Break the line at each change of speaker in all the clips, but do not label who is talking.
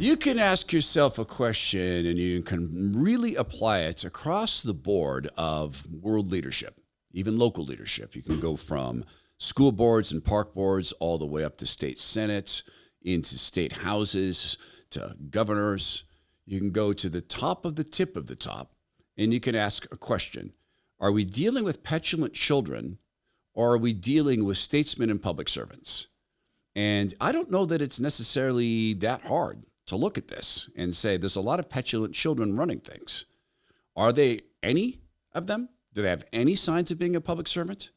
You can ask yourself a question and you can really apply it across the board of world leadership, even local leadership. You can go from school boards and park boards all the way up to state senates, into state houses, to governors. You can go to the top of the tip of the top and you can ask a question. Are we dealing with petulant children or are we dealing with statesmen and public servants? And I don't know that it's necessarily that hard to look at this and say there's a lot of petulant children running things. Are they any of them? Do they have any signs of being a public servant?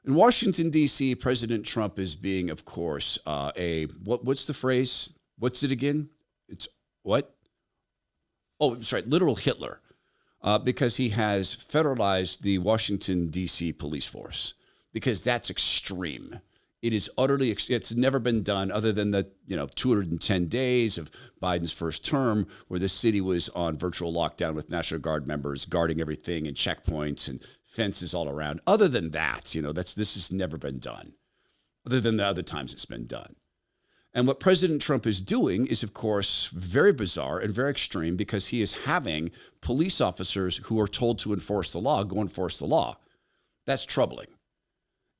In Washington, D.C., President Trump is being, of course, what's the phrase? What's it again? It's what? Oh, that's right, literal Hitler, because he has federalized the Washington, D.C. police force, because that's extreme. It is utterly, it's never been done other than the 210 days of Biden's first term where the city was on virtual lockdown with National Guard members guarding everything and checkpoints and fences all around. Other than that, this has never been done, other than the other times it's been done. And what President Trump is doing is, of course, very bizarre and very extreme because he is having police officers who are told to enforce the law go enforce the law. That's troubling.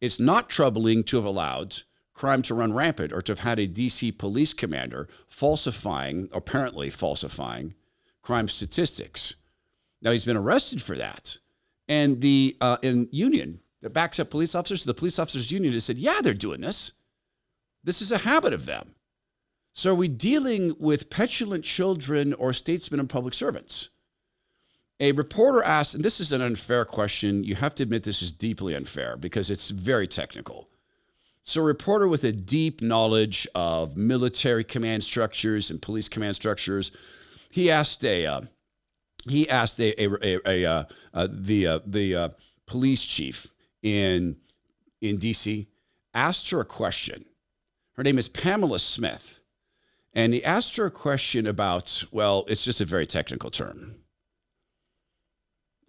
It's not troubling to have allowed crime to run rampant or to have had a D.C. police commander apparently falsifying crime statistics. Now, he's been arrested for that. And the union that backs up police officers, the police officers union has said, yeah, they're doing this. This is a habit of them. So are we dealing with petulant children or statesmen and public servants? A reporter asked, and this is an unfair question. You have to admit this is deeply unfair because it's very technical. So a reporter with a deep knowledge of military command structures and police command structures, he asked the police chief in D.C., asked her a question. Her name is Pamela Smith. And he asked her a question about, well, it's just a very technical term.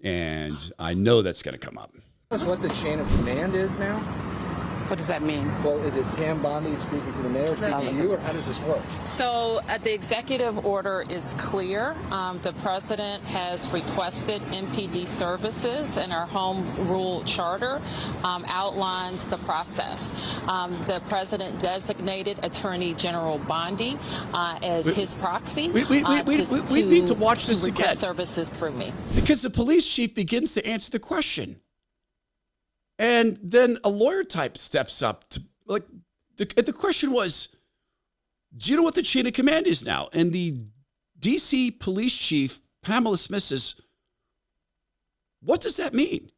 And I know that's going to come up.
That's what the chain of command is now?
What does that mean?
Well, is it Pam Bondi speaking to the mayor, speaking to you, or how does this work?
So the executive order is clear. The president has requested MPD services, and our home rule charter outlines the process. The president designated Attorney General Bondi as his proxy.
We need to watch this again.
Services through me.
Because the police chief begins to answer the question. And then a lawyer type steps up to, the question was, do you know what the chain of command is now? And the D.C. police chief, Pamela Smith, says, what does that mean?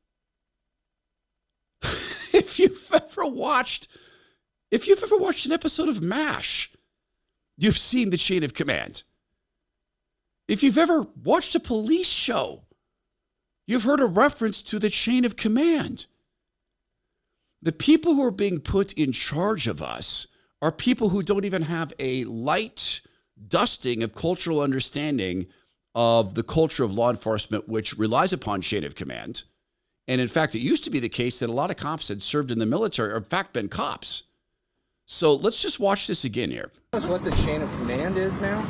If you've ever watched an episode of MASH, you've seen the chain of command. If you've ever watched a police show, you've heard a reference to the chain of command. The people who are being put in charge of us are people who don't even have a light dusting of cultural understanding of the culture of law enforcement, which relies upon chain of command. And in fact, it used to be the case that a lot of cops had served in the military or in fact been cops. So let's just watch this again here.
That's what the chain of command is now?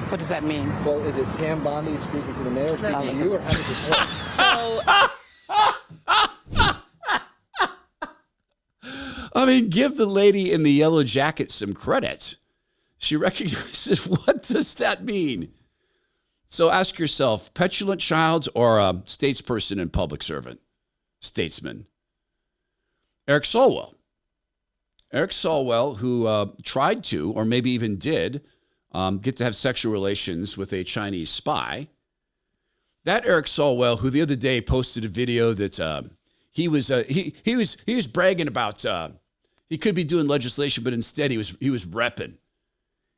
What does that mean?
Well, is it Pam Bondi speaking to the mayor, speaking to you, or how does this work?
So...
I mean, give the lady in the yellow jacket some credit. She recognizes, what does that mean? So ask yourself, petulant child or a statesperson and public servant? Statesman. Eric Swalwell, who tried to, or maybe even did, get to have sexual relations with a Chinese spy. That Eric Swalwell, who the other day posted a video that he was bragging about he could be doing legislation, but instead he was repping.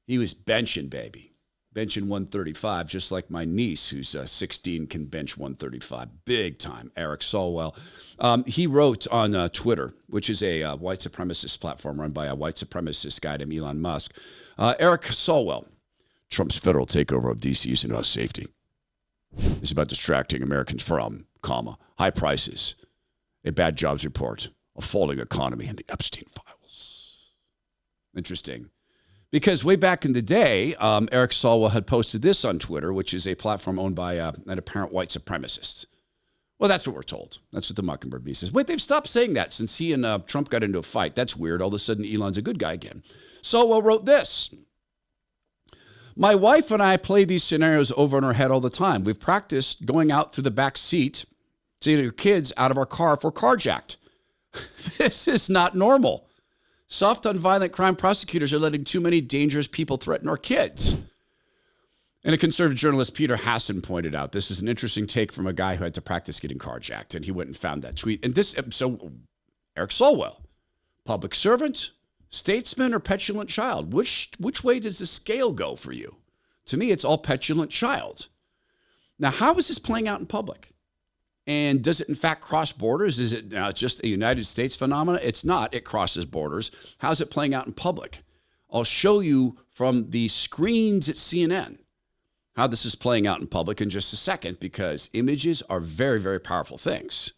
He was benching, baby. Benching 135, just like my niece, who's 16, can bench 135. Big time, Eric Swalwell. He wrote on Twitter, which is a white supremacist platform run by a white supremacist guy named Elon Musk. Eric Swalwell, Trump's federal takeover of D.C. isn't about safety. It's about distracting Americans from, high prices, a bad jobs report, a falling economy, and the Epstein files. Interesting. Because way back in the day, Eric Swalwell had posted this on Twitter, which is a platform owned by an apparent white supremacist. Well, that's what we're told. That's what the Mockingbird Bee says. Wait, they've stopped saying that since he and Trump got into a fight. That's weird. All of a sudden, Elon's a good guy again. Swalwell wrote this. My wife and I play these scenarios over in our head all the time. We've practiced going out through the back seat, taking our kids out of our car if we're carjacked. This is not normal. Soft on violent crime prosecutors are letting too many dangerous people threaten our kids. And a conservative journalist, Peter Hassan, pointed out, this is an interesting take from a guy who had to practice getting carjacked, and he went and found that tweet. And so Eric Swalwell, public servant, statesman, or petulant child? Which way does the scale go for you? To me, it's all petulant child. Now, how is this playing out in public? And does it, in fact, cross borders? Is it just a United States phenomenon? It's not. It crosses borders. How's it playing out in public? I'll show you from the screens at CNN how this is playing out in public in just a second, because images are very, very powerful things.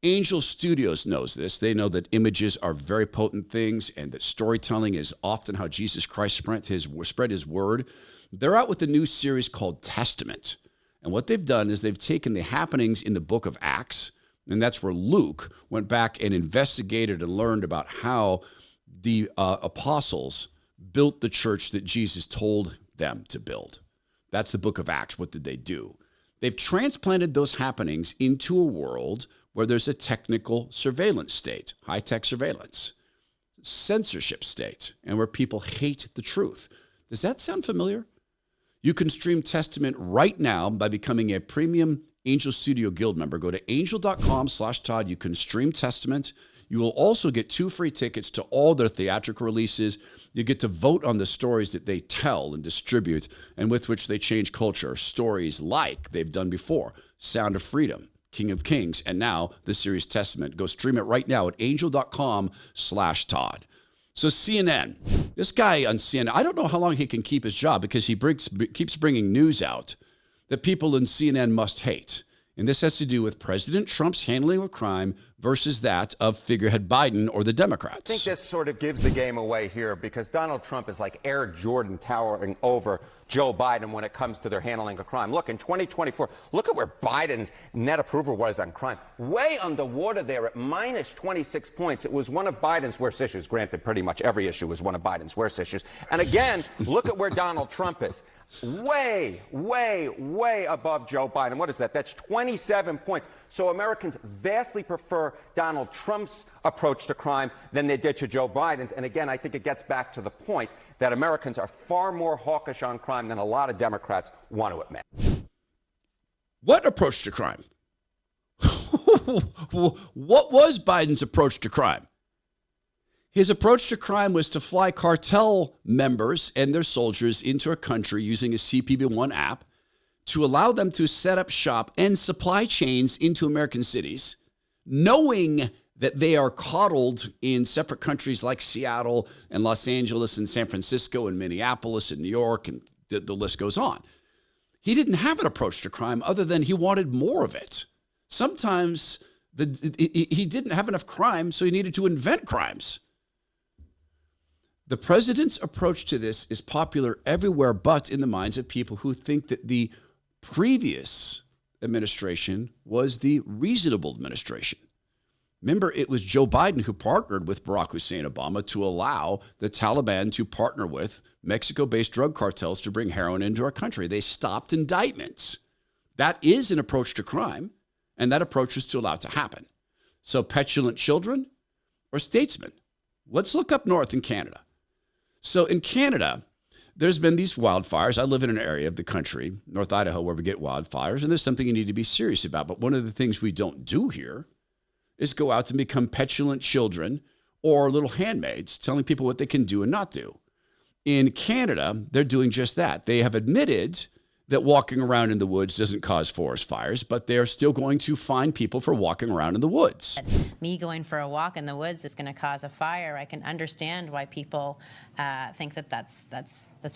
Angel Studios knows this. They know that images are very potent things and that storytelling is often how Jesus Christ spread his word. They're out with a new series called Testament. And what they've done is they've taken the happenings in the book of Acts, and that's where Luke went back and investigated and learned about how the apostles built the church that Jesus told them to build. That's the book of Acts. What did they do? They've transplanted those happenings into a world where there's a technical surveillance state, high-tech surveillance, censorship state, and where people hate the truth. Does that sound familiar? You can stream Testament right now by becoming a premium Angel Studio Guild member. Go to angel.com/Todd. You can stream Testament. You will also get 2 free tickets to all their theatrical releases. You get to vote on the stories that they tell and distribute and with which they change culture. Stories like they've done before, Sound of Freedom, King of Kings, and now the series Testament. Go stream it right now at angel.com/Todd. So CNN, this guy on CNN, I don't know how long he can keep his job because he keeps bringing news out that people in CNN must hate. And this has to do with President Trump's handling of crime versus that of figurehead Biden or the Democrats.
I think this sort of gives the game away here because Donald Trump is like Air Jordan towering over Joe Biden when it comes to their handling of crime. Look, in 2024, look at where Biden's net approval was on crime. Way underwater there at minus 26 points. It was one of Biden's worst issues. Granted, pretty much every issue was one of Biden's worst issues. And again, look at where Donald Trump is. Way, way, way above Joe Biden. What is that? That's 27 points. So Americans vastly prefer Donald Trump's approach to crime than they did to Joe Biden's. And again, I think it gets back to the point that Americans are far more hawkish on crime than a lot of Democrats want to admit.
What approach to crime? What was Biden's approach to crime? His approach to crime was to fly cartel members and their soldiers into a country using a CPB-1 app to allow them to set up shop and supply chains into American cities, knowing that they are coddled in separate countries like Seattle and Los Angeles and San Francisco and Minneapolis and New York, and the list goes on. He didn't have an approach to crime other than he wanted more of it. Sometimes he didn't have enough crime, so he needed to invent crimes. The president's approach to this is popular everywhere but in the minds of people who think that the previous administration was the reasonable administration. Remember, it was Joe Biden who partnered with Barack Hussein Obama to allow the Taliban to partner with Mexico-based drug cartels to bring heroin into our country. They stopped indictments. That is an approach to crime, and that approach is to allow it to happen. So petulant children or statesmen? Let's look up north in Canada. So in Canada, there's been these wildfires. I live in an area of the country, North Idaho, where we get wildfires, and there's something you need to be serious about. But one of the things we don't do here is go out and become petulant children or little handmaids telling people what they can do and not do. In Canada, they're doing just that. They have admitted that walking around in the woods doesn't cause forest fires, but they're still going to fine people for walking around in the woods.
Me going for a walk in the woods is going to cause a fire. I can understand why people think that that's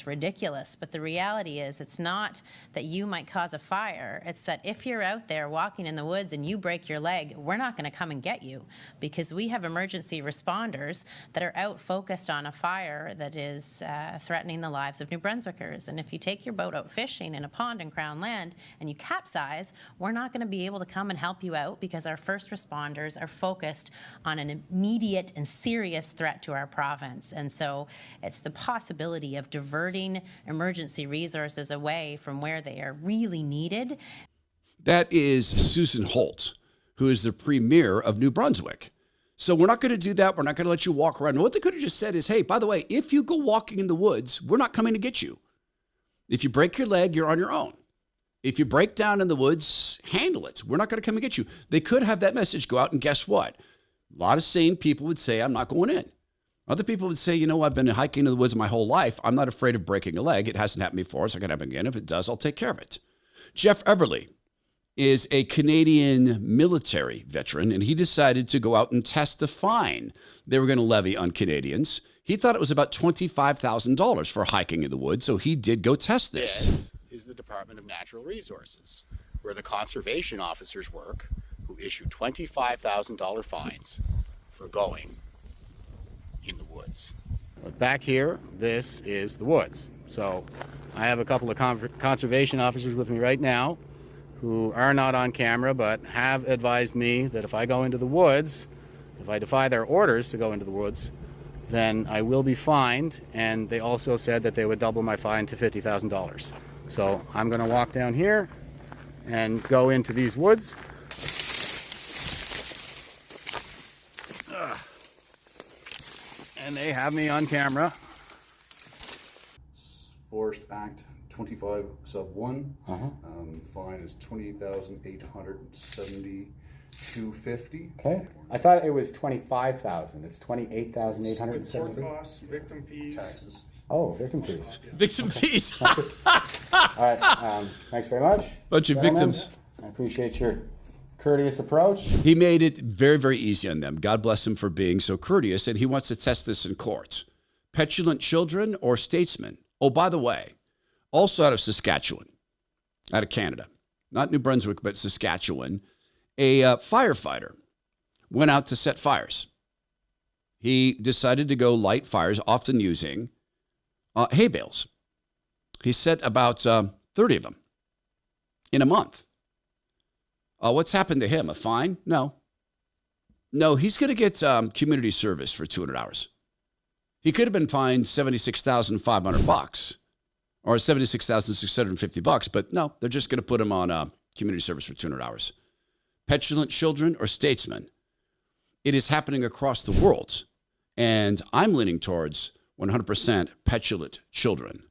ridiculous. But the reality is, it's not that you might cause a fire. It's that if you're out there walking in the woods and you break your leg, we're not going to come and get you, because we have emergency responders that are out focused on a fire that is threatening the lives of New Brunswickers. And if you take your boat out fishing in a pond in Crown Land and you capsize, we're not going to be able to come and help you out, because our first responders are focused on an immediate and serious threat to our province. And so it's the possibility of diverting emergency resources away from where they are really needed.
That is Susan Holt, who is the Premier of New Brunswick. So we're not going to do that. We're not going to let you walk around. And what they could have just said is, hey, by the way, if you go walking in the woods, we're not coming to get you. If you break your leg, you're on your own. If you break down in the woods, handle it. We're not going to come and get you. They could have that message go out, and guess what? A lot of sane people would say, I'm not going in. Other people would say, you know, I've been hiking in the woods my whole life. I'm not afraid of breaking a leg. It hasn't happened before. It's not going to happen again. If it does, I'll take care of it. Jeff Everly is a Canadian military veteran, and he decided to go out and test the fine they were going to levy on Canadians. He thought it was about $25,000 for hiking in the woods, so he did go test this.
This is the Department of Natural Resources, where the conservation officers work, who issue $25,000 fines for going in the woods. But back here, this is the woods. So I have a couple of conservation officers with me right now who are not on camera, but have advised me that if I go into the woods, if I defy their orders to go into the woods, then I will be fined. And they also said that they would double my fine to $50,000. So I'm going to walk down here and go into these woods. And they have me on camera.
Forest Act 25 sub 1. Fine is $28,872.50.
Okay. I thought it was 25,000. It's 28,870.
Court costs, victim fees.
Taxes.
Oh, victim fees.
Victim fees.
All right. Thanks very much.
Bunch of
gentlemen.
victims.
I appreciate your courteous approach.
He made it very, very easy on them. God bless him for being so courteous, and he wants to test this in court. Petulant children or statesmen? Oh, by the way, also out of Saskatchewan, out of Canada, not New Brunswick, but Saskatchewan, a firefighter went out to set fires. He decided to go light fires, often using hay bales. He set about 30 of them in a month. What's happened to him? A fine? No, he's going to get community service for 200 hours. He could have been fined $76,500 or $76,650, but no, they're just going to put him on community service for 200 hours. Petulant children or statesmen? It is happening across the world, and I'm leaning towards 100% petulant children.